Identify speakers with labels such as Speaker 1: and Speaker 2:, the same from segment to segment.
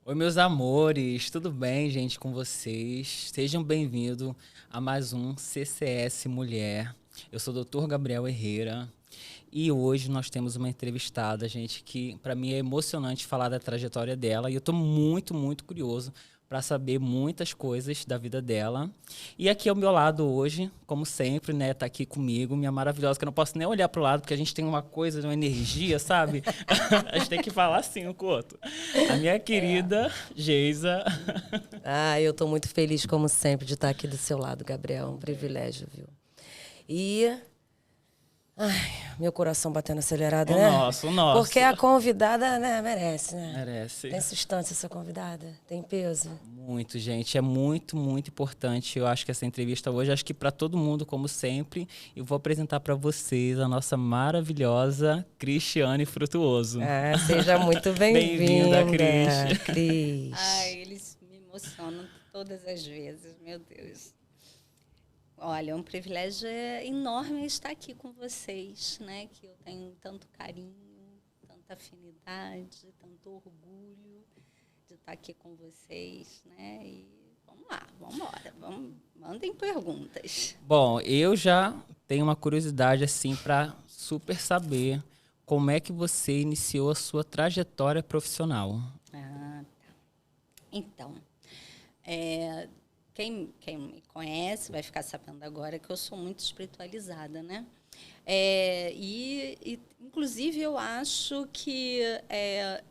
Speaker 1: Oi, meus amores, tudo bem, gente, com vocês? Sejam bem-vindos a mais um CCS Mulher. Eu sou o Dr. Gabriel Herrera e hoje nós temos uma entrevistada, gente, que para mim é emocionante falar da trajetória dela e eu estou muito curioso para saber muitas coisas da vida dela. E aqui ao meu lado hoje, como sempre, né, tá aqui comigo, minha maravilhosa, que eu não posso nem olhar pro lado, porque a gente tem uma coisa, uma energia, sabe? A gente tem que falar assim um com o outro. A minha querida Geisa.
Speaker 2: Eu tô muito feliz, como sempre, de estar aqui do seu lado, Gabriel. É um privilégio, viu? E... meu coração batendo acelerado,
Speaker 1: O
Speaker 2: né?
Speaker 1: nosso, o nosso.
Speaker 2: Porque a convidada, né, merece, né?
Speaker 1: Merece.
Speaker 2: Tem substância essa convidada? Tem peso?
Speaker 1: Muito, gente. É muito importante. Eu acho que essa entrevista hoje, acho que para todo mundo, como sempre, eu vou apresentar para vocês a nossa maravilhosa Cristiane Frutuoso.
Speaker 2: Seja muito
Speaker 1: Bem-vinda,
Speaker 2: bem-vinda,
Speaker 1: Cris.
Speaker 2: Cris.
Speaker 3: Ai, eles me emocionam todas as vezes, meu Deus. Olha, é um privilégio enorme estar aqui com vocês, né? Que eu tenho tanto carinho, tanta afinidade, tanto orgulho de estar aqui com vocês, né? E vamos lá, vamos embora, mandem perguntas.
Speaker 1: Bom, eu já tenho uma curiosidade assim para super saber como é que você iniciou a sua trajetória profissional.
Speaker 3: Tá. Então, quem me conhece vai ficar sabendo agora que eu sou muito espiritualizada, né? Inclusive, eu acho que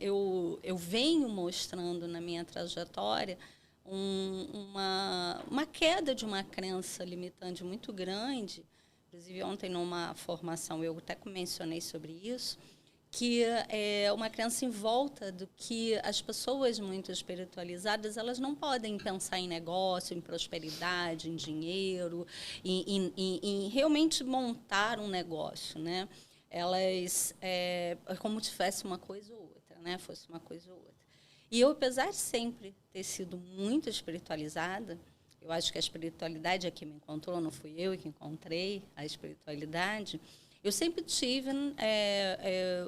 Speaker 3: eu venho mostrando na minha trajetória uma queda de uma crença limitante muito grande. Inclusive, ontem, numa formação, eu até mencionei sobre isso, que é uma crença em volta do que as pessoas muito espiritualizadas, elas não podem pensar em negócio, em prosperidade, em dinheiro, em realmente montar um negócio, né? Elas, como se fosse uma coisa ou outra, né? Fosse uma coisa ou outra. E eu, apesar de sempre ter sido muito espiritualizada, eu acho que a espiritualidade é que me encontrou, não fui eu que encontrei a espiritualidade. Eu sempre tive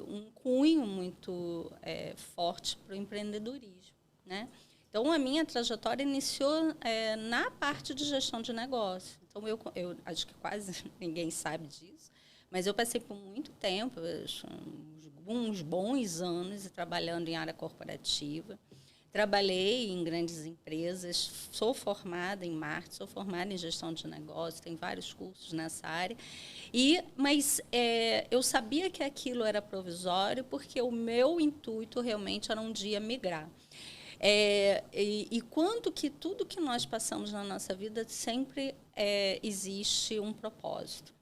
Speaker 3: um cunho muito forte para o empreendedorismo, né? Então, a minha trajetória iniciou na parte de gestão de negócio. Então, eu acho que quase ninguém sabe disso, mas eu passei por muito tempo, uns bons anos, trabalhando em área corporativa. Trabalhei em grandes empresas, sou formada em marketing, sou formada em gestão de negócios, tenho vários cursos nessa área. Mas eu sabia que aquilo era provisório, porque o meu intuito realmente era um dia migrar. Quanto que tudo que nós passamos na nossa vida sempre existe um propósito.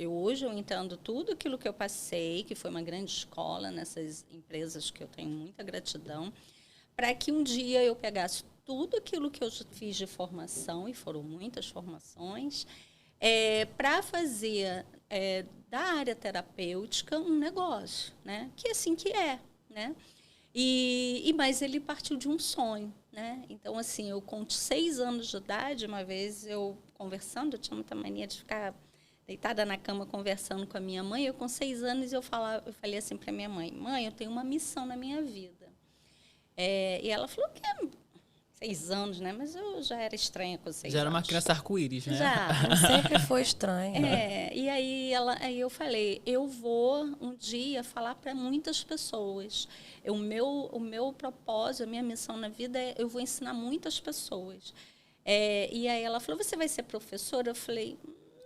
Speaker 3: Hoje eu entendo tudo aquilo que eu passei, que foi uma grande escola nessas empresas que eu tenho muita gratidão, para que um dia eu pegasse tudo aquilo que eu fiz de formação, e foram muitas formações, para fazer da área terapêutica um negócio, né? Que é assim que é, né? Mas ele partiu de um sonho, né? Então, assim, eu com 6 anos de idade, uma vez eu conversando, eu tinha muita mania de ficar deitada na cama conversando com a minha mãe. Eu com 6 anos eu falei assim para minha mãe: mãe, eu tenho uma missão na minha vida. E ela falou que 6 anos, né? Mas eu já era estranha com 6 anos.
Speaker 1: Já era uma criança arco-íris, né?
Speaker 2: Já, sempre foi estranha.
Speaker 3: E aí eu falei, eu vou um dia falar para muitas pessoas. O meu propósito, a minha missão na vida eu vou ensinar muitas pessoas. E aí ela falou, você vai ser professora? Eu falei,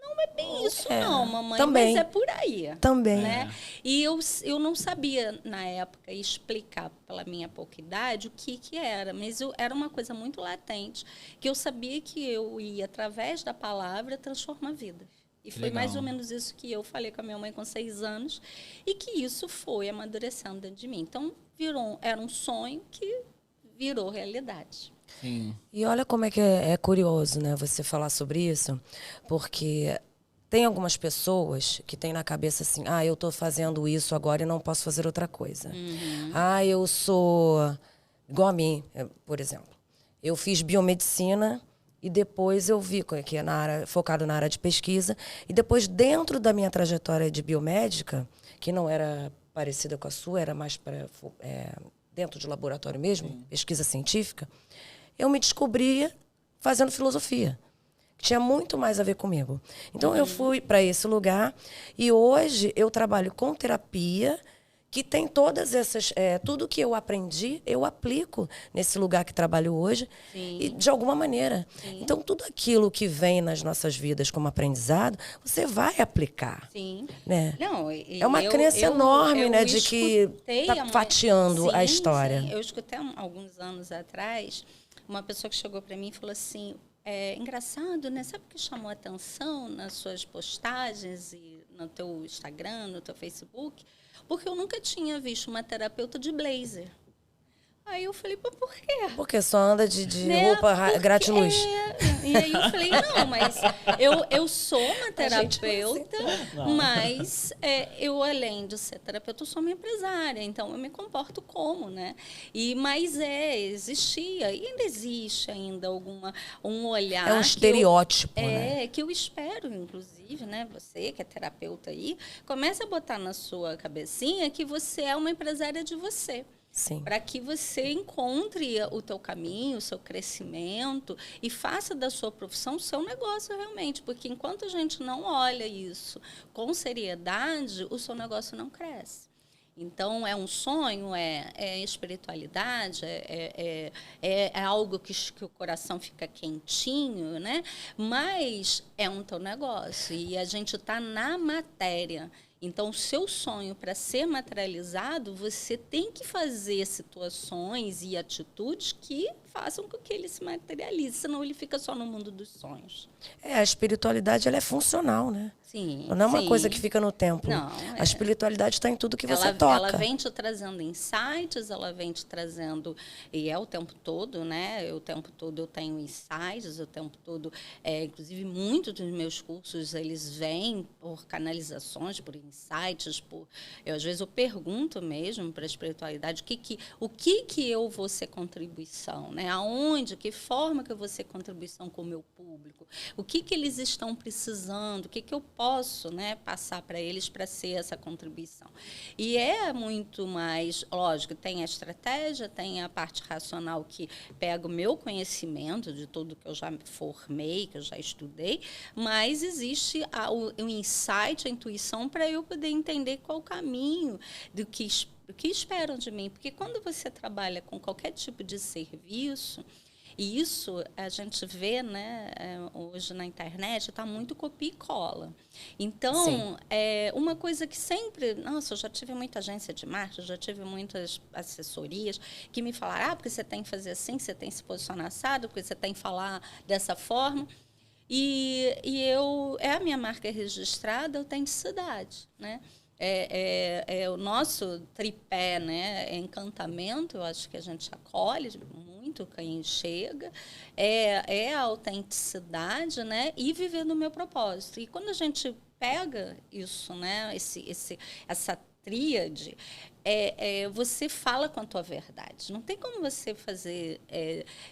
Speaker 3: não é bem isso não, mamãe,
Speaker 2: também.
Speaker 3: mas é por aí.
Speaker 2: Também.
Speaker 3: Né? E eu não sabia, na época, explicar pela minha pouca idade o que era, mas era uma coisa muito latente, que eu sabia que eu ia, através da palavra, transformar vidas. E foi mais ou menos isso que eu falei com a minha mãe com 6 anos, e que isso foi amadurecendo dentro de mim. Então, era um sonho que virou realidade.
Speaker 1: Sim.
Speaker 2: E olha como é que é curioso, né, você falar sobre isso, porque tem algumas pessoas que têm na cabeça assim, eu estou fazendo isso agora e não posso fazer outra coisa. Eu sou igual a mim, por exemplo. Eu fiz biomedicina e depois eu vi que é focado na área de pesquisa, e depois dentro da minha trajetória de biomédica, que não era parecida com a sua, era mais para dentro de laboratório mesmo, pesquisa científica, eu me descobria fazendo filosofia, que tinha muito mais a ver comigo. Então, eu fui para esse lugar e hoje eu trabalho com terapia, que tem todas essas... tudo que eu aprendi, eu aplico nesse lugar que trabalho hoje, e de alguma maneira. Sim. Então, tudo aquilo que vem nas nossas vidas como aprendizado, você vai aplicar.
Speaker 3: Sim.
Speaker 2: Né?
Speaker 3: Não,
Speaker 2: é uma crença enorme, né, de que está fatiando a história.
Speaker 3: Sim. Eu escutei alguns anos atrás uma pessoa que chegou para mim e falou assim, engraçado, né? Sabe o que chamou a atenção nas suas postagens e no teu Instagram, no teu Facebook? Porque eu nunca tinha visto uma terapeuta de blazer. Aí eu falei, por quê?
Speaker 2: Porque só anda de roupa gratiluz.
Speaker 3: E aí eu falei, não, mas eu sou uma terapeuta, mas eu, além de ser terapeuta, eu sou uma empresária, então eu me comporto como, né? Mas existia, e ainda existe ainda um olhar...
Speaker 2: É um estereótipo, né?
Speaker 3: Que eu espero, inclusive, né? Você que é terapeuta aí, comece a botar na sua cabecinha que você é uma empresária de você. Para que você encontre o teu caminho, o seu crescimento e faça da sua profissão o seu negócio realmente. Porque enquanto a gente não olha isso com seriedade, o seu negócio não cresce. Então, é um sonho, é espiritualidade, é algo que o coração fica quentinho, né? Mas é um teu negócio e a gente está na matéria. Então, o seu sonho, para ser materializado, você tem que fazer situações e atitudes que façam com que ele se materialize, senão ele fica só no mundo dos sonhos.
Speaker 2: A espiritualidade, ela é funcional, né?
Speaker 3: Sim.
Speaker 2: Não é uma coisa que fica no tempo.
Speaker 3: Não.
Speaker 2: A espiritualidade está em tudo que você toca.
Speaker 3: Ela vem te trazendo insights, ela vem te trazendo... E o tempo todo, né? O tempo todo eu tenho insights, o tempo todo... inclusive, muitos dos meus cursos, eles vêm por canalizações, por insights, às vezes eu pergunto mesmo para a espiritualidade o que eu vou ser contribuição, né? Aonde, que forma que eu vou ser contribuição com o meu público, o que eles estão precisando, o que eu posso, né, passar para eles para ser essa contribuição. E é muito mais, lógico, tem a estratégia, tem a parte racional que pega o meu conhecimento de tudo que eu já formei, que eu já estudei, mas existe o insight, a intuição para eu poder entender qual o caminho do que esperam de mim. Porque quando você trabalha com qualquer tipo de serviço, e isso a gente vê, né, hoje na internet, está muito copia e cola. Então, uma coisa que sempre... Nossa, eu já tive muita agência de marketing, já tive muitas assessorias que me falaram, porque você tem que fazer assim, você tem que se posicionar assado, porque você tem que falar dessa forma. E a minha marca registrada, autenticidade, né? O nosso tripé, né? Encantamento, eu acho que a gente acolhe muito quem chega, a autenticidade, né? E viver no meu propósito. E quando a gente pega isso, né? Essa tríade, você fala com a tua verdade. Não tem como você fazer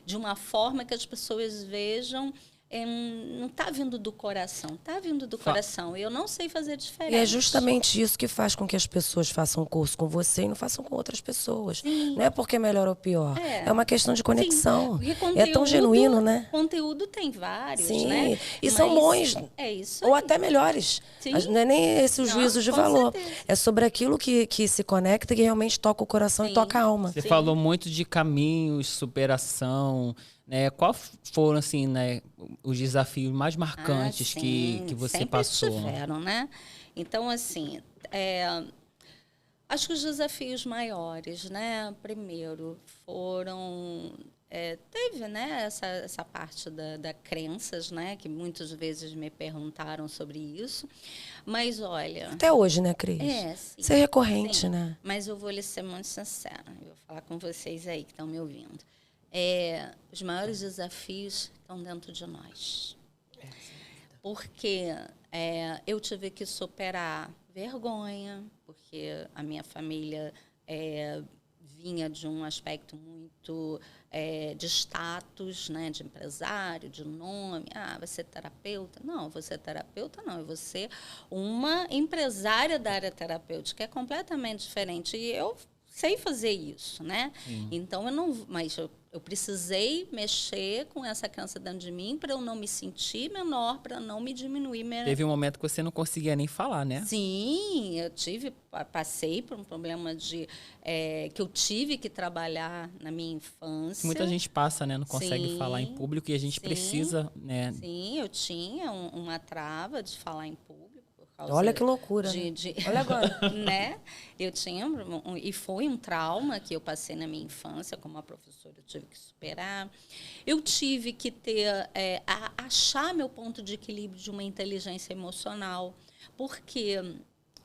Speaker 3: de uma forma que as pessoas vejam... não está vindo do coração, está vindo do coração. Eu não sei fazer diferente.
Speaker 2: E é justamente isso que faz com que as pessoas façam um curso com você e não façam com outras pessoas. Sim. Não é porque é melhor ou pior. É uma questão de conexão. É tão genuíno, né?
Speaker 3: Conteúdo tem vários,
Speaker 2: sim,
Speaker 3: né?
Speaker 2: E são bons.
Speaker 3: É isso.
Speaker 2: Ou até melhores. Sim. Não é nem esse o juízo de valor.
Speaker 3: Certeza.
Speaker 2: É sobre aquilo que se conecta e que realmente toca o coração e toca a alma.
Speaker 1: Você falou muito de caminhos, superação... Qual foram, assim, né, os desafios mais marcantes que você
Speaker 3: sempre
Speaker 1: passou?
Speaker 3: Tiveram, né? Então, assim, acho que os desafios maiores, né? Primeiro, foram... teve, né, essa parte da crenças, né? Que muitas vezes me perguntaram sobre isso. Mas, olha...
Speaker 2: Até hoje, né, Cris?
Speaker 3: Sim,
Speaker 2: isso é recorrente,
Speaker 3: sim,
Speaker 2: né?
Speaker 3: Mas eu vou lhe ser muito sincera. Eu vou falar com vocês aí que estão me ouvindo. Os maiores desafios estão dentro de nós. Porque eu tive que superar vergonha, porque a minha família vinha de um aspecto muito de status, né, de empresário, de nome. Você é terapeuta? Não, você é terapeuta não. Eu vou ser uma empresária da área terapêutica, é completamente diferente. E eu sei fazer isso, né? Então, eu precisei mexer com essa crença dentro de mim para eu não me sentir menor, para não me diminuir.
Speaker 1: Teve um momento que você não conseguia nem falar, né?
Speaker 3: Sim, passei por um problema que eu tive que trabalhar na minha infância.
Speaker 1: Muita gente passa, né? Não consegue falar em público e a gente precisa, né?
Speaker 3: Sim, eu tinha uma trava de falar em público.
Speaker 2: Olha que loucura, né? Olha agora.
Speaker 3: Né? Eu tinha, e foi um trauma que eu passei na minha infância, como a professora, eu tive que superar. Eu tive que achar meu ponto de equilíbrio de uma inteligência emocional, porque,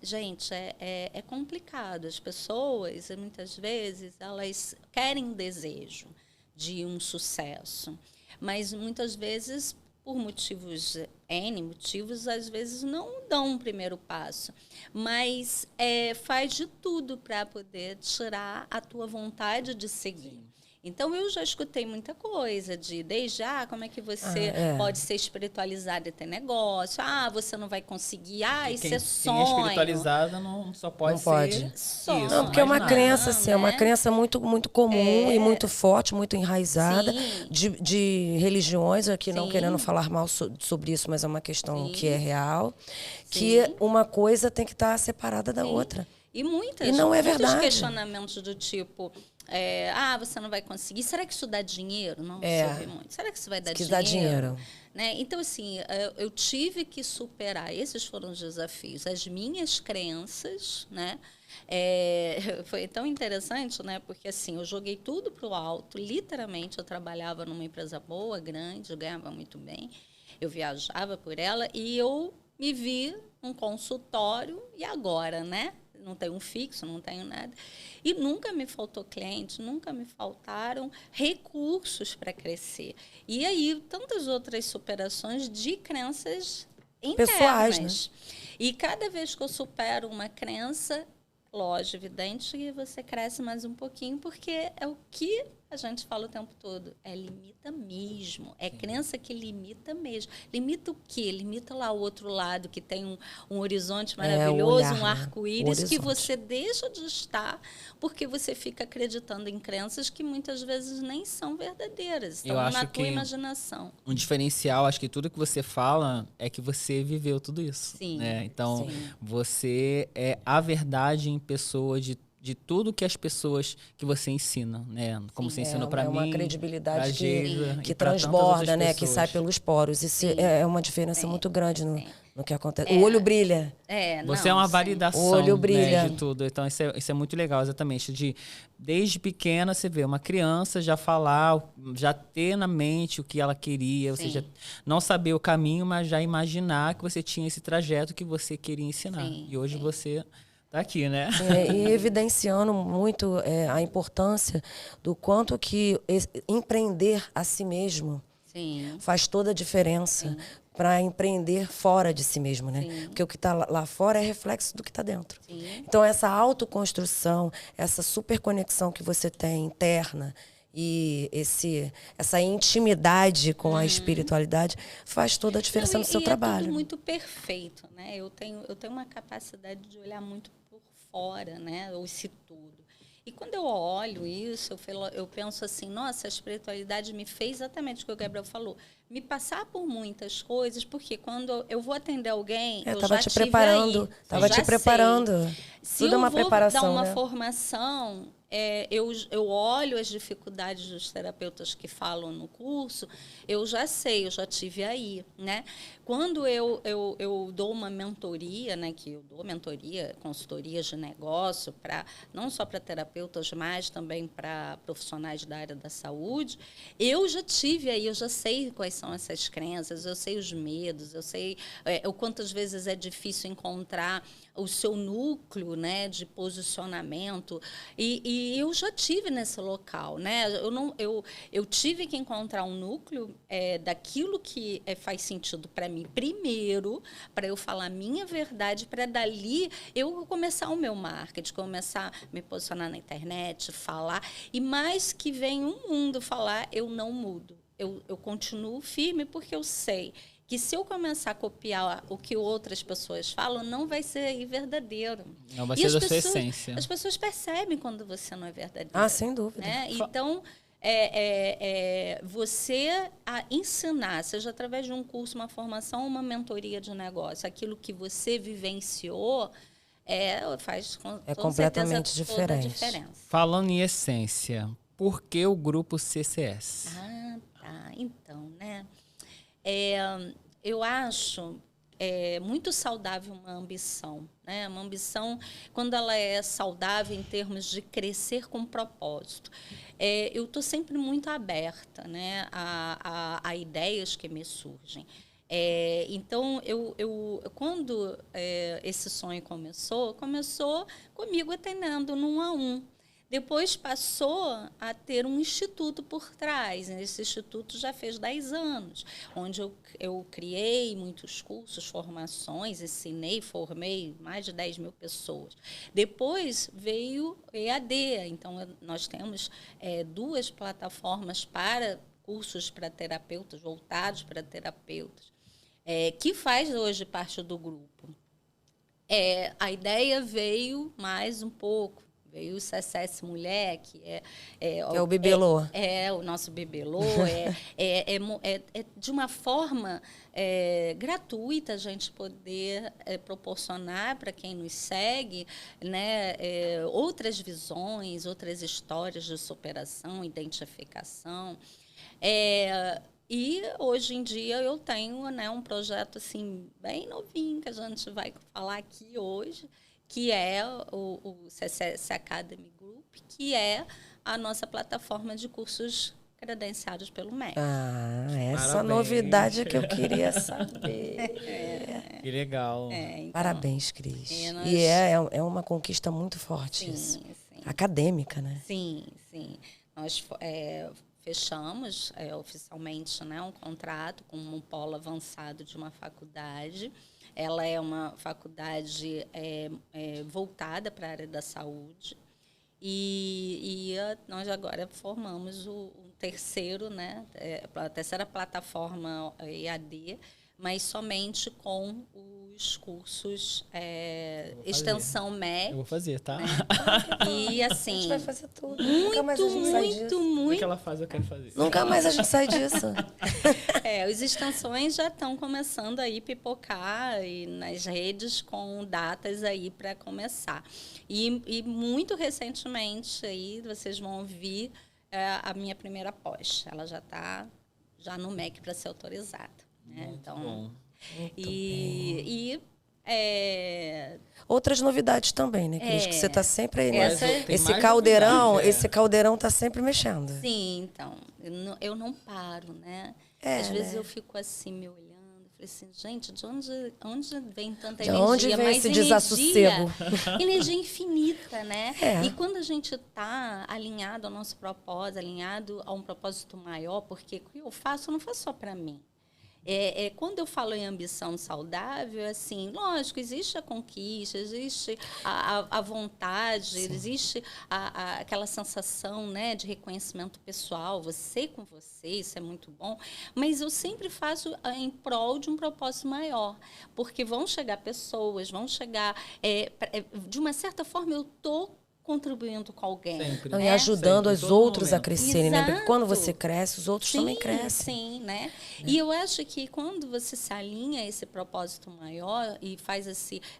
Speaker 3: gente, é complicado. As pessoas, muitas vezes, elas querem um desejo de um sucesso, mas muitas vezes, por N motivos, às vezes não dão um primeiro passo. Mas faz de tudo para poder tirar a tua vontade de seguir. Então, eu já escutei muita coisa desde como é que você pode ser espiritualizada e ter negócio? Você não vai conseguir. Isso é sonho.
Speaker 1: Quem é espiritualizada não pode.
Speaker 2: Sonho. Não, porque é uma crença, assim, é uma crença muito, muito comum e muito forte, muito enraizada de religiões, aqui não querendo falar mal sobre isso, mas é uma questão que é real, que uma coisa tem que estar separada da outra.
Speaker 3: E
Speaker 2: não é verdade.
Speaker 3: Muitos questionamentos do tipo... você não vai conseguir. Será que isso dá dinheiro? Não, ouvi muito. Será que isso vai dar dinheiro?
Speaker 2: Dá dinheiro.
Speaker 3: Né? Então, assim, eu tive que superar. Esses foram os desafios. As minhas crenças, né? Foi tão interessante, né? Porque, assim, eu joguei tudo para o alto. Literalmente, eu trabalhava numa empresa boa, grande, eu ganhava muito bem. Eu viajava por ela e eu me vi num consultório. E agora, né? Não tenho um fixo, não tenho nada. E nunca me faltou cliente, nunca me faltaram recursos para crescer. E aí, tantas outras superações de crenças internas.
Speaker 2: Pessoais, né?
Speaker 3: E cada vez que eu supero uma crença, lógico, evidente que você cresce mais um pouquinho, porque é o que a gente fala o tempo todo. Limita mesmo. Crença que limita mesmo. Limita o quê? Limita lá o outro lado, que tem um horizonte maravilhoso,
Speaker 2: olhar,
Speaker 3: um arco-íris, que você deixa de estar, porque você fica acreditando em crenças que muitas vezes nem são verdadeiras. Estão na tua imaginação.
Speaker 1: Um diferencial, acho que tudo que você fala é que você viveu tudo isso.
Speaker 3: Sim.
Speaker 1: Né? Então, você é a verdade em pessoa de tudo que as pessoas que você ensina, né? Como você ensinou para mim.
Speaker 2: É uma credibilidade que transborda, né? Que sai pelos poros. Isso é uma diferença muito grande no que acontece. O olho brilha.
Speaker 1: Você é uma validação,
Speaker 2: o olho brilha.
Speaker 1: Né, de tudo. Então, isso é muito legal, exatamente. Desde pequena, você vê uma criança já falar, já ter na mente o que ela queria, ou seja, não saber o caminho, mas já imaginar que você tinha esse trajeto que você queria ensinar. E hoje você... Tá aqui, né?
Speaker 2: E evidenciando muito a importância do quanto que empreender a si mesmo faz toda a diferença para empreender fora de si mesmo, né? Porque o que está lá fora é reflexo do que está dentro. Então, essa autoconstrução, essa superconexão que você tem interna e essa intimidade com a espiritualidade faz toda a diferença no seu trabalho.
Speaker 3: É tudo muito perfeito, né? Eu tenho uma capacidade de olhar muito por fora, né? Esse tudo. E quando eu olho isso, eu penso assim, nossa, a espiritualidade me fez exatamente o que o Gabriel falou, me passar por muitas coisas, porque quando eu vou atender alguém, eu já
Speaker 2: te preparando, estava te preparando.
Speaker 3: Se
Speaker 2: tudo uma preparação,
Speaker 3: dar uma
Speaker 2: né?
Speaker 3: formação, eu olho as dificuldades dos terapeutas que falam no curso, eu já sei, eu já tive aí, né? Quando eu dou uma mentoria, né, que eu dou mentoria, consultorias de negócio, não só para terapeutas, mas também para profissionais da área da saúde, eu já tive aí, eu já sei quais são essas crenças, eu sei os medos, eu sei o quantas vezes é difícil encontrar o seu núcleo, né, de posicionamento, e eu já tive nesse local, né? Eu tive que encontrar um núcleo daquilo que faz sentido para mim primeiro, para eu falar a minha verdade, para dali eu começar o meu marketing, começar a me posicionar na internet, falar, e mais que vem um mundo falar, eu não mudo. Eu continuo firme porque eu sei que se eu começar a copiar o que outras pessoas falam, não vai ser verdadeiro.
Speaker 1: Não vai
Speaker 3: E
Speaker 1: ser
Speaker 3: as
Speaker 1: da sua
Speaker 3: pessoas,
Speaker 1: essência.
Speaker 3: as pessoas percebem quando você não é verdadeiro.
Speaker 2: Ah, sem dúvida.
Speaker 3: Né? Então, você ensinar, seja através de um curso, uma formação, uma mentoria de negócio, aquilo que você vivenciou, faz com
Speaker 2: completamente
Speaker 3: certeza toda a
Speaker 2: diferente.
Speaker 3: diferença.
Speaker 1: Falando em essência, por que o grupo CCS?
Speaker 3: Ah, tá. Então, né? Eu acho muito saudável uma ambição, né? Uma ambição, quando ela é saudável em termos de crescer com propósito. Eu estou sempre muito aberta, né, a ideias que me surgem. Então, quando esse sonho começou comigo atendendo no 1 a 1. Depois passou a ter um instituto por trás. Esse instituto já fez 10 anos, onde eu criei muitos cursos, formações, ensinei, formei mais de 10 mil pessoas. Depois veio EAD. Então, nós temos 2 plataformas para cursos para terapeutas, voltados para terapeutas, que faz hoje parte do grupo. A ideia veio mais um pouco. Veio o CCS Mulher, que
Speaker 2: é o bibelô.
Speaker 3: O nosso bibelô. De uma forma gratuita a gente poder proporcionar para quem nos segue, né, outras visões, outras histórias de superação, identificação. E hoje em dia eu tenho, né, um projeto assim, bem novinho que a gente vai falar aqui hoje, que é o CCS Academy Group, que é a nossa plataforma de cursos credenciados pelo MEC.
Speaker 2: Ah, essa
Speaker 1: Parabéns.
Speaker 2: Novidade que eu queria saber.
Speaker 1: Que legal.
Speaker 3: Então,
Speaker 2: Parabéns, Cris.
Speaker 3: nós...
Speaker 2: E é uma conquista muito forte
Speaker 3: sim,
Speaker 2: isso.
Speaker 3: sim.
Speaker 2: Acadêmica, né?
Speaker 3: Sim, sim. Nós fechamos oficialmente, né, um contrato com um polo avançado de uma faculdade. Ela é uma faculdade voltada para a área da saúde. E nós agora formamos o terceiro, né, a terceira plataforma EAD, mas somente com os cursos extensão MEC.
Speaker 1: Eu vou fazer, tá?
Speaker 3: Né? E assim...
Speaker 2: A gente vai fazer tudo. Nunca mais a gente sai disso.
Speaker 1: O que ela faz, eu quero fazer.
Speaker 2: Nunca mais a gente sai disso.
Speaker 3: As extensões já estão começando aí pipocar e nas redes com datas aí para começar. E muito recentemente aí vocês vão ouvir a minha primeira pós. Ela já está no MEC para ser autorizada. Né?
Speaker 1: Muito
Speaker 3: então,
Speaker 1: bom.
Speaker 2: Outras novidades também, né, Cris? Que você está sempre aí, né?
Speaker 1: Tem
Speaker 2: Esse
Speaker 1: mais
Speaker 2: caldeirão,
Speaker 1: novidade,
Speaker 2: esse caldeirão está sempre mexendo.
Speaker 3: Sim, então, eu não paro, né? Às vezes eu fico assim, me olhando, falei assim, gente, de onde vem tanta
Speaker 2: De
Speaker 3: energia?
Speaker 2: onde vem esse desassossego?
Speaker 3: Energia infinita, né?
Speaker 2: É.
Speaker 3: E quando a gente está alinhado ao nosso propósito, alinhado a um propósito maior, porque o que eu não faço só para mim. Quando eu falo em ambição saudável, assim, lógico, existe a conquista, existe a vontade, sim, existe aquela sensação, né, de reconhecimento pessoal, você com você, isso é muito bom, mas eu sempre faço em prol de um propósito maior, porque vão chegar pessoas, vão chegar... de uma certa forma, eu estou contribuindo com alguém.
Speaker 1: Sempre.
Speaker 2: E ajudando os outros a crescerem, né? Porque quando
Speaker 3: Exato.
Speaker 2: você cresce, os outros também crescem.
Speaker 3: Sim, né? E eu acho que quando você se alinha a esse propósito maior e faz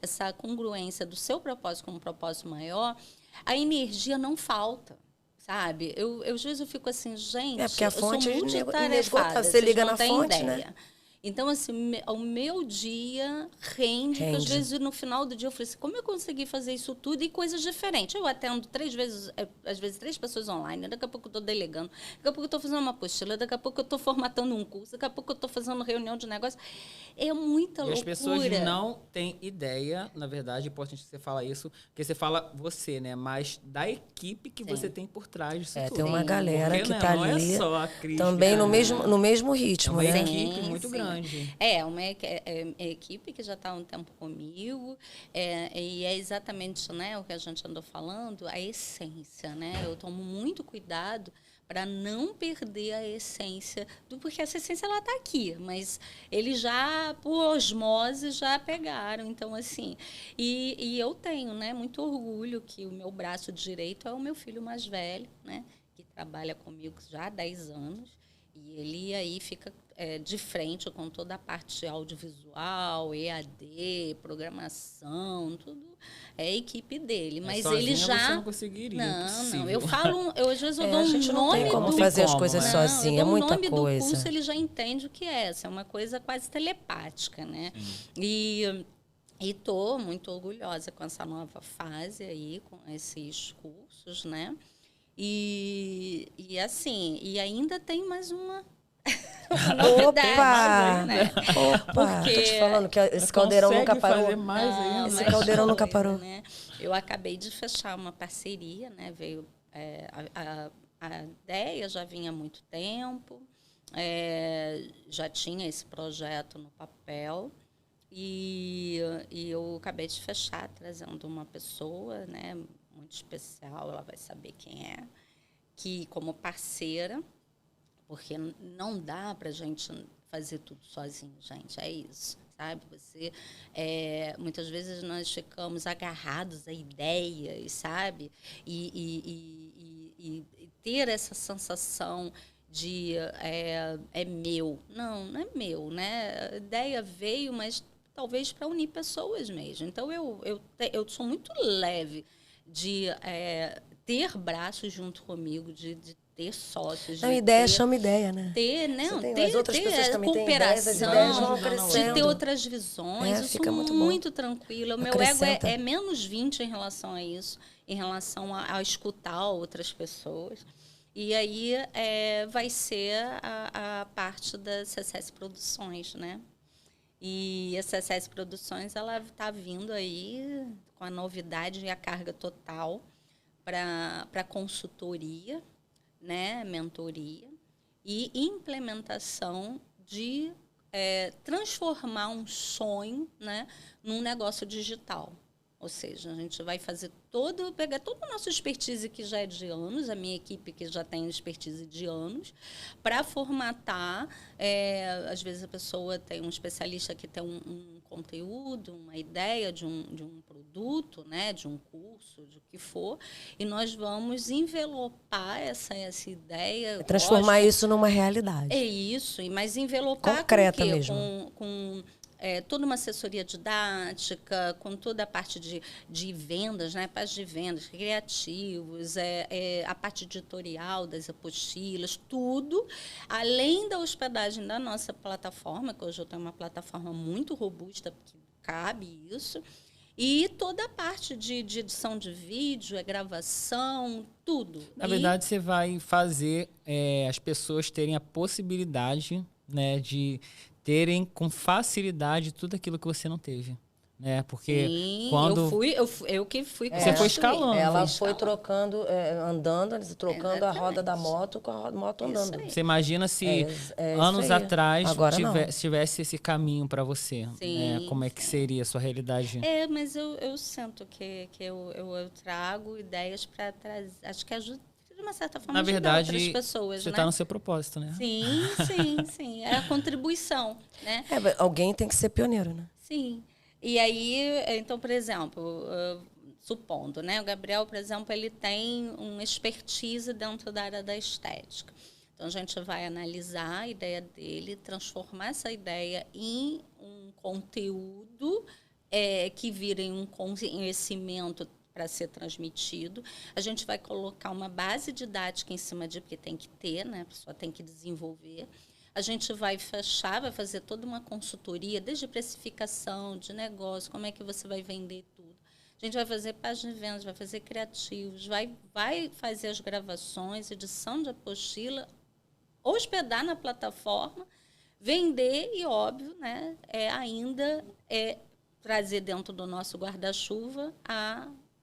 Speaker 3: essa congruência do seu propósito com um propósito maior, a energia não falta. Sabe? Às vezes eu fico assim, gente,
Speaker 2: porque a fonte
Speaker 3: eu sou multitarefada,
Speaker 2: você liga na
Speaker 3: têm
Speaker 2: fonte,
Speaker 3: ideia.
Speaker 2: né?
Speaker 3: Então, assim, o meu dia rende. Porque às vezes, no final do dia, eu falei assim, como eu consegui fazer isso tudo e coisas diferentes? Eu atendo 3 vezes, às vezes 3 pessoas online, daqui a pouco eu estou delegando, daqui a pouco eu estou fazendo uma apostila, daqui a pouco eu estou formatando um curso, daqui a pouco eu estou fazendo reunião de negócio. É muita loucura.
Speaker 1: E as pessoas não têm ideia, na verdade, é importante que você fala isso, porque você fala você, né? Mas da equipe que você tem por trás disso tudo.
Speaker 2: Tem uma galera
Speaker 1: porque,
Speaker 2: que
Speaker 1: né,
Speaker 2: tá
Speaker 1: não
Speaker 2: ali
Speaker 1: é só a Cris,
Speaker 2: também no mesmo ritmo,
Speaker 1: é uma
Speaker 2: né?
Speaker 1: equipe muito grande.
Speaker 3: Uma equipe que já está há um tempo comigo, e é exatamente, né, o que a gente andou falando, a essência, né? Eu tomo muito cuidado para não perder a essência porque essa essência ela está aqui, mas eles já por osmose já pegaram, então assim, e eu tenho, né, muito orgulho que o meu braço direito é o meu filho mais velho, né, que trabalha comigo já há 10 anos, e ele aí fica de frente com toda a parte audiovisual, EAD, programação, tudo é a equipe dele. Mas ele já
Speaker 1: você não conseguiria.
Speaker 3: Não, eu falo, às vezes eu dou
Speaker 2: a
Speaker 3: um
Speaker 2: gente não
Speaker 3: nome
Speaker 2: tem como
Speaker 3: do
Speaker 2: fazer as coisas
Speaker 3: não,
Speaker 2: sozinha, é muita
Speaker 3: o nome
Speaker 2: coisa.
Speaker 3: do curso, ele já entende o que é. Essa é uma coisa quase telepática, né? E estou muito orgulhosa com essa nova fase aí, com esses cursos, né? E assim, e ainda tem mais uma
Speaker 2: Opa!
Speaker 3: né?
Speaker 2: Opa! Tô te falando que esse caldeirão nunca parou.
Speaker 1: Fazer mais ainda.
Speaker 2: Esse caldeirão nunca parou.
Speaker 3: Né? Eu acabei de fechar uma parceria, né? Veio a ideia já vinha há muito tempo, já tinha esse projeto no papel e eu acabei de fechar trazendo uma pessoa, né? Muito especial, ela vai saber quem é, que como parceira, porque não dá para a gente fazer tudo sozinho, gente, é isso, sabe? Muitas vezes nós ficamos agarrados a ideias, sabe? E ter essa sensação de é meu. Não é meu, né? A ideia veio, mas talvez para unir pessoas mesmo. Então, eu sou muito leve de ter braços junto comigo, de ter sócios.
Speaker 2: Não, ideia chama ideia, né?
Speaker 3: Ter
Speaker 2: outras pessoas também têm
Speaker 3: cooperação,
Speaker 2: ideias, as ideias vão crescendo.
Speaker 3: de ter outras visões. Eu
Speaker 2: fica
Speaker 3: sou
Speaker 2: muito
Speaker 3: muito tranquila. O meu ego
Speaker 2: Acrescenta.
Speaker 3: é menos 20 em relação a isso, em relação a escutar outras pessoas. E aí vai ser a parte da CSS Produções, né? E a CSS Produções, ela está vindo aí com a novidade e a carga total para consultoria, né, mentoria e implementação de transformar um sonho, né, num negócio digital. Ou seja, a gente vai pegar toda a nossa expertise que já é de anos, a minha equipe que já tem expertise de anos, para formatar. Às vezes a pessoa tem um especialista que tem um conteúdo, uma ideia de um produto, né, de um curso, de o que for, e nós vamos envelopar essa ideia.
Speaker 2: Transformar isso numa realidade.
Speaker 3: É isso, mas envelopar
Speaker 2: concreta
Speaker 3: com o quê?
Speaker 2: mesmo.
Speaker 3: Com toda uma assessoria didática, com toda a parte de vendas, né? Parte de vendas, criativos, a parte editorial das apostilas, tudo, além da hospedagem da nossa plataforma, que hoje eu tenho uma plataforma muito robusta, que cabe isso, e toda a parte de edição de vídeo, gravação, tudo.
Speaker 1: Na verdade, você vai fazer as pessoas terem a possibilidade, né, de terem com facilidade tudo aquilo que você não teve, né? Porque
Speaker 3: sim,
Speaker 1: quando
Speaker 3: eu que fui
Speaker 1: você foi escalando,
Speaker 2: ela foi trocando, andando, trocando
Speaker 3: Exatamente.
Speaker 2: a roda da moto com a moto andando.
Speaker 1: Você imagina se
Speaker 2: isso
Speaker 1: anos
Speaker 2: aí.
Speaker 1: atrás
Speaker 2: Agora
Speaker 1: tivesse esse caminho para você,
Speaker 3: sim,
Speaker 1: né? Como é que seria a sua realidade?
Speaker 3: Mas eu sinto que eu trago ideias para trazer, acho que ajuda de uma certa forma
Speaker 1: Na verdade,
Speaker 3: outras pessoas,
Speaker 1: você
Speaker 3: né?
Speaker 1: está no seu propósito, né?
Speaker 3: Sim. É a contribuição, né?
Speaker 2: Alguém tem que ser pioneiro, né?
Speaker 3: Sim. E aí, então, por exemplo, supondo, né? O Gabriel, por exemplo, ele tem uma expertise dentro da área da estética. Então, a gente vai analisar a ideia dele, transformar essa ideia em um conteúdo que vira em um conhecimento para ser transmitido. A gente vai colocar uma base didática em cima porque tem que ter, né? A pessoa tem que desenvolver. A gente vai fechar, vai fazer toda uma consultoria, desde precificação, de negócio, como é que você vai vender tudo. A gente vai fazer página de vendas, vai fazer criativos, vai fazer as gravações, edição de apostila, hospedar na plataforma, vender e, óbvio, né, ainda trazer dentro do nosso guarda-chuva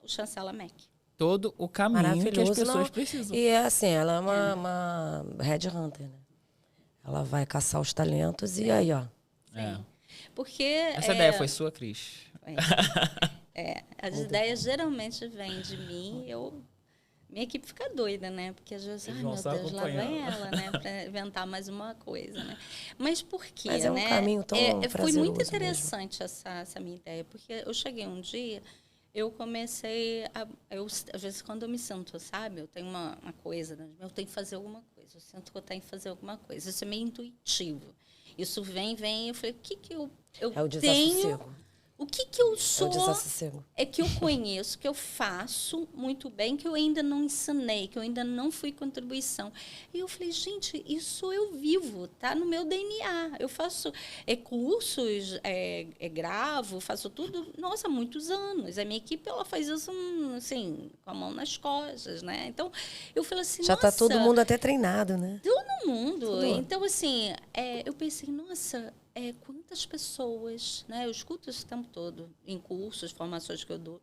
Speaker 3: o Chancela Mac.
Speaker 1: Todo o caminho que as pessoas precisam.
Speaker 2: E assim, ela é uma headhunter, né? Ela vai caçar os talentos e aí, ó.
Speaker 3: Porque
Speaker 1: essa ideia foi sua, Cris?
Speaker 3: As ideias geralmente vêm de mim, eu Minha equipe fica doida, né? Porque às vezes, ai meu Deus, lá vem ela, né? Para inventar mais uma coisa, né? Mas por quê,
Speaker 2: Mas é um caminho tão
Speaker 3: foi muito
Speaker 2: prazeroso
Speaker 3: interessante essa minha ideia, porque eu cheguei um dia, eu comecei às vezes quando eu me sinto, sabe? Eu tenho uma coisa, né? Eu tenho que fazer alguma coisa, eu sinto que eu tenho que fazer alguma coisa. Isso é meio intuitivo. Isso vem, eu falei, o que eu
Speaker 2: É o
Speaker 3: tenho...
Speaker 2: desassossego.
Speaker 3: O que eu sou
Speaker 2: É o desassossego.
Speaker 3: é que eu conheço, que eu faço muito bem, que eu ainda não ensinei, que eu ainda não fui contribuição. E eu falei, gente, isso eu vivo, tá no meu DNA. Eu faço cursos, gravo, faço tudo, nossa, há muitos anos. A minha equipe, ela faz isso, assim, com a mão nas costas, né? Então, eu falei assim,
Speaker 2: Já
Speaker 3: nossa...
Speaker 2: está todo mundo até treinado, né?
Speaker 3: Todo mundo.
Speaker 2: Tudo.
Speaker 3: Então, assim, eu pensei, nossa... quantas pessoas, né? Eu escuto isso o tempo todo, em cursos, formações que eu dou.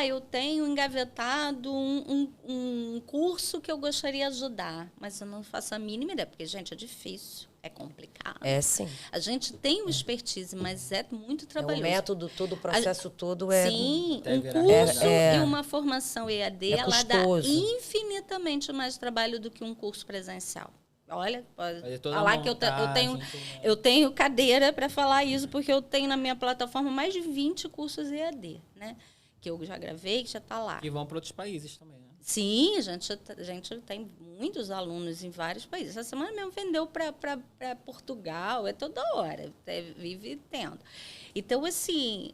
Speaker 3: Eu tenho engavetado um curso que eu gostaria de ajudar, mas eu não faço a mínima ideia, porque, gente, é difícil, é complicado.
Speaker 2: É, sim.
Speaker 3: A gente tem uma expertise, mas é muito trabalhoso.
Speaker 2: O método todo, o processo todo é...
Speaker 3: Sim, um curso e uma formação EAD, ela dá infinitamente mais trabalho do que um curso presencial. Olha, pode falar que eu tenho cadeira para falar isso, porque eu tenho na minha plataforma mais de 20 cursos EAD, né? Que eu já gravei, que já está lá.
Speaker 1: E vão para outros países também, né?
Speaker 3: Sim, a gente tem muitos alunos em vários países. Essa semana mesmo vendeu para Portugal, toda hora, vive tendo. Então, assim,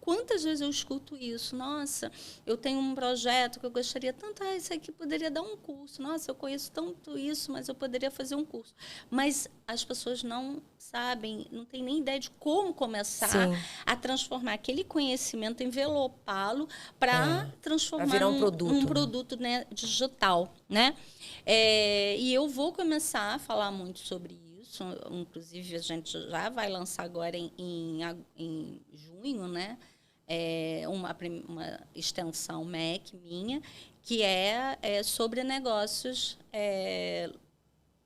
Speaker 3: quantas vezes eu escuto isso? Nossa, eu tenho um projeto que eu gostaria tanto, isso aqui poderia dar um curso. Nossa, eu conheço tanto isso, mas eu poderia fazer um curso. Mas as pessoas não sabem, não têm nem ideia de como começar a transformar aquele conhecimento, envelopá-lo para transformar
Speaker 2: virar um produto,
Speaker 3: produto, né, digital, né? E eu vou começar a falar muito sobre isso. Inclusive, a gente já vai lançar agora em junho, né? Uma extensão MEC minha, que é sobre negócios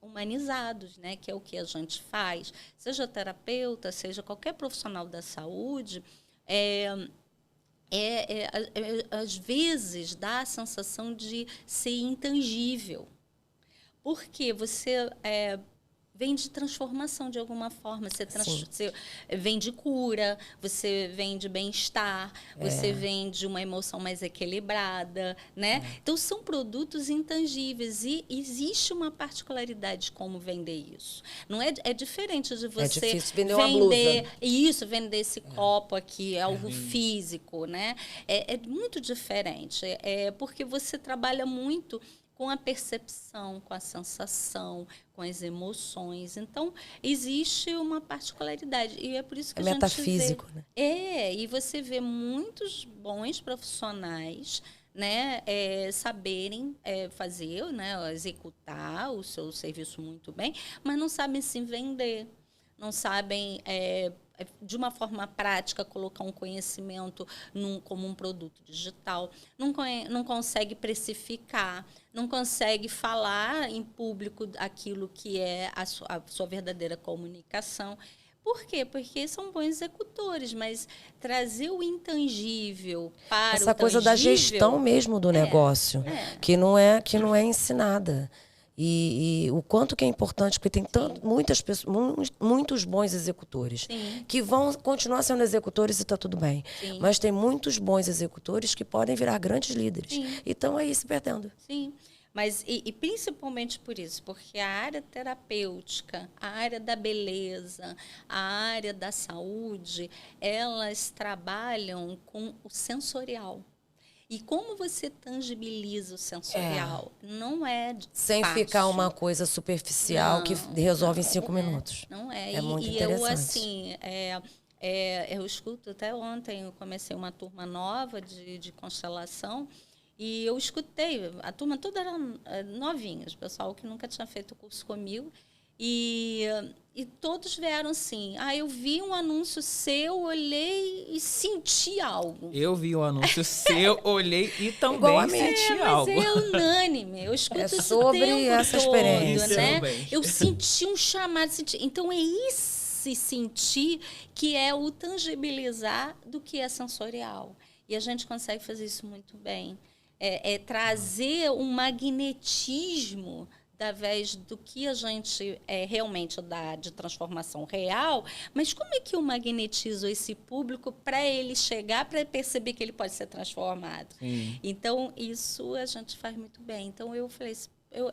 Speaker 3: humanizados, né? Que é o que a gente faz. Seja terapeuta, seja qualquer profissional da saúde, às vezes dá a sensação de ser intangível. Porque você... vem de transformação de alguma forma. Você vem de cura, você vem de bem-estar, você vem de uma emoção mais equilibrada, né? Então, são produtos intangíveis e existe uma particularidade como vender isso. Não é diferente de você
Speaker 2: difícil vender uma blusa.
Speaker 3: Vender esse copo aqui, algo físico, né? É muito diferente. Porque você trabalha muito com a percepção, com a sensação, com as emoções. Então, existe uma particularidade. E é por isso que a gente
Speaker 2: metafísico, né?
Speaker 3: E você vê muitos bons profissionais, né, saberem fazer, né, executar o seu serviço muito bem, mas não sabem se vender, não sabem... de uma forma prática, colocar um conhecimento como um produto digital, não consegue precificar, não consegue falar em público aquilo que é a sua verdadeira comunicação. Por quê? Porque são bons executores, mas trazer o intangível para
Speaker 2: essa coisa da gestão mesmo do negócio, que não é ensinada. E o quanto que é importante, porque tem muitas pessoas, muitos bons executores que vão continuar sendo executores e está tudo bem. Mas tem muitos bons executores que podem virar grandes líderes. E estão aí se perdendo.
Speaker 3: Sim. Mas, e principalmente por isso, porque a área terapêutica, a área da beleza, a área da saúde, elas trabalham com o sensorial. E como você tangibiliza o sensorial? Não é
Speaker 2: sem
Speaker 3: fácil.
Speaker 2: Ficar uma coisa superficial que resolve em 5 minutos.
Speaker 3: Não é.
Speaker 2: É muito interessante.
Speaker 3: Eu, assim, eu escuto, até ontem eu comecei uma turma nova de constelação, e eu escutei, a turma toda era novinhos, pessoal que nunca tinha feito curso comigo, e todos vieram assim, eu vi um anúncio seu, olhei e senti algo.
Speaker 1: Eu vi um anúncio seu, olhei e também senti algo.
Speaker 3: Mas é unânime, eu escuto isso
Speaker 2: sobre
Speaker 3: o tempo
Speaker 2: essa
Speaker 3: todo,
Speaker 2: experiência,
Speaker 3: né? Eu senti um chamado, então é esse sentir que é o tangibilizar do que é sensorial. E a gente consegue fazer isso muito bem. É trazer um magnetismo através do que a gente realmente dá de transformação real, mas como é que eu magnetizo esse público para ele chegar, para perceber que ele pode ser transformado?
Speaker 1: Sim.
Speaker 3: Então, isso a gente faz muito bem. Então, eu falei,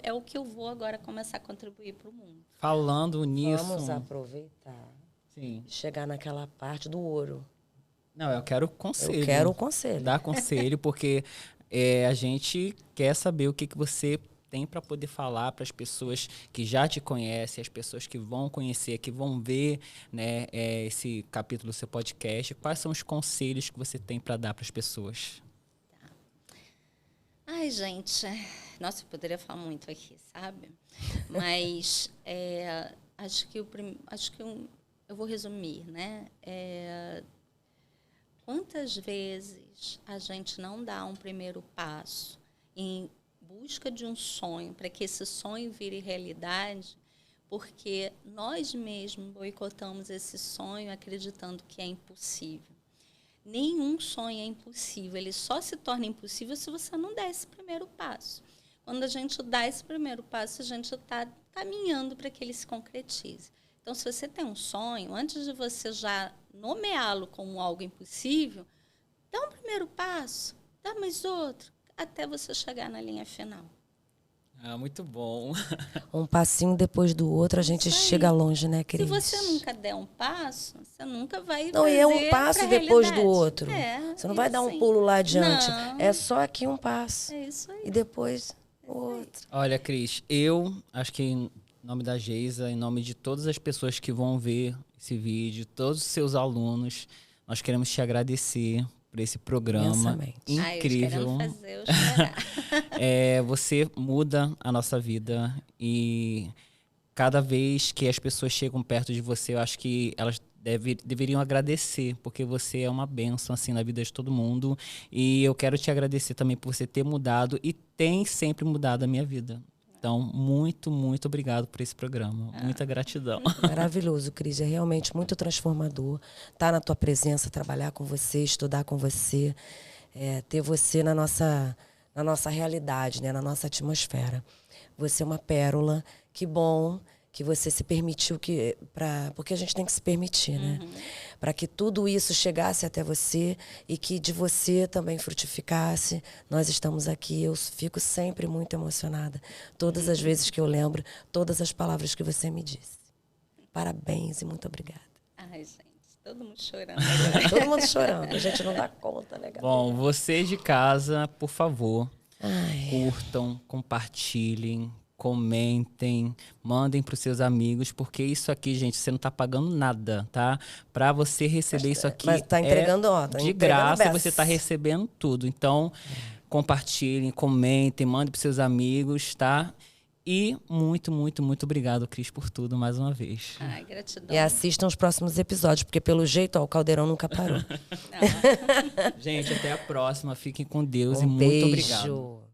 Speaker 3: é o que eu vou agora começar a contribuir para o mundo.
Speaker 1: Falando nisso...
Speaker 2: Vamos aproveitar
Speaker 1: Sim.
Speaker 2: e chegar naquela parte do ouro.
Speaker 1: Não, eu quero conselho.
Speaker 2: Eu quero o conselho.
Speaker 1: Dar conselho, porque a gente quer saber o que você tem para poder falar para as pessoas que já te conhecem, as pessoas que vão conhecer, que vão ver, né, esse capítulo do seu podcast. Quais são os conselhos que você tem para dar para as pessoas?
Speaker 3: Ai, gente, nossa, eu poderia falar muito aqui, sabe? Mas acho que eu vou resumir, né? Quantas vezes a gente não dá um primeiro passo em busca de um sonho, para que esse sonho vire realidade, porque nós mesmos boicotamos esse sonho acreditando que é impossível. Nenhum sonho é impossível, ele só se torna impossível se você não der esse primeiro passo. Quando a gente dá esse primeiro passo, a gente está caminhando para que ele se concretize. Então, se você tem um sonho, antes de você já nomeá-lo como algo impossível, dá um primeiro passo, dá mais outro, até você chegar na linha final.
Speaker 1: Ah, muito bom.
Speaker 2: Um passinho depois do outro, a gente chega longe, né, Cris?
Speaker 3: Se você nunca der um passo, você nunca vai
Speaker 2: Não,
Speaker 3: fazer
Speaker 2: e é um passo depois do outro.
Speaker 3: É,
Speaker 2: você não vai dar um
Speaker 3: assim.
Speaker 2: pulo lá adiante.
Speaker 3: Não.
Speaker 2: É só aqui um passo.
Speaker 3: É isso aí.
Speaker 2: E depois o outro.
Speaker 1: Olha, Cris, eu acho que em nome da Geisa, em nome de todas as pessoas que vão ver esse vídeo, todos os seus alunos, nós queremos te agradecer por esse programa incrível.
Speaker 3: Ai, fazer eu chorar.
Speaker 1: Você muda a nossa vida e cada vez que as pessoas chegam perto de você, eu acho que elas deveriam agradecer, porque você é uma bênção assim, na vida de todo mundo. E eu quero te agradecer também por você ter mudado e tem sempre mudado a minha vida. Então, muito, muito obrigado por esse programa. Muita gratidão.
Speaker 2: Maravilhoso, Cris. É realmente muito transformador estar na tua presença, trabalhar com você, estudar com você, ter você na nossa realidade, né? Na nossa atmosfera. Você é uma pérola. Que bom que você se permitiu porque a gente tem que se permitir, né? Para que tudo isso chegasse até você e que de você também frutificasse. Nós estamos aqui, eu fico sempre muito emocionada. Todas as vezes que eu lembro, todas as palavras que você me disse. Parabéns e muito obrigada.
Speaker 3: Ai, gente, todo mundo chorando agora.
Speaker 2: Todo mundo chorando, a gente não dá conta, né, galera?
Speaker 1: Bom, vocês de casa, por favor,
Speaker 2: Ai.
Speaker 1: curtam, compartilhem, comentem, mandem para os seus amigos, porque isso aqui, gente, você não está pagando nada, tá? Para você receber isso aqui,
Speaker 2: mas tá entregando, tá
Speaker 1: de
Speaker 2: entregando
Speaker 1: graça,
Speaker 2: beça.
Speaker 1: você está recebendo tudo. Então, compartilhem, comentem, mandem para os seus amigos, tá? E muito, muito, muito obrigado, Cris, por tudo mais uma vez.
Speaker 3: Ai, gratidão.
Speaker 2: E assistam os próximos episódios, porque pelo jeito, o caldeirão nunca parou.
Speaker 1: Gente, até a próxima. Fiquem com Deus e
Speaker 2: Um
Speaker 1: muito
Speaker 2: beijo.
Speaker 1: obrigado.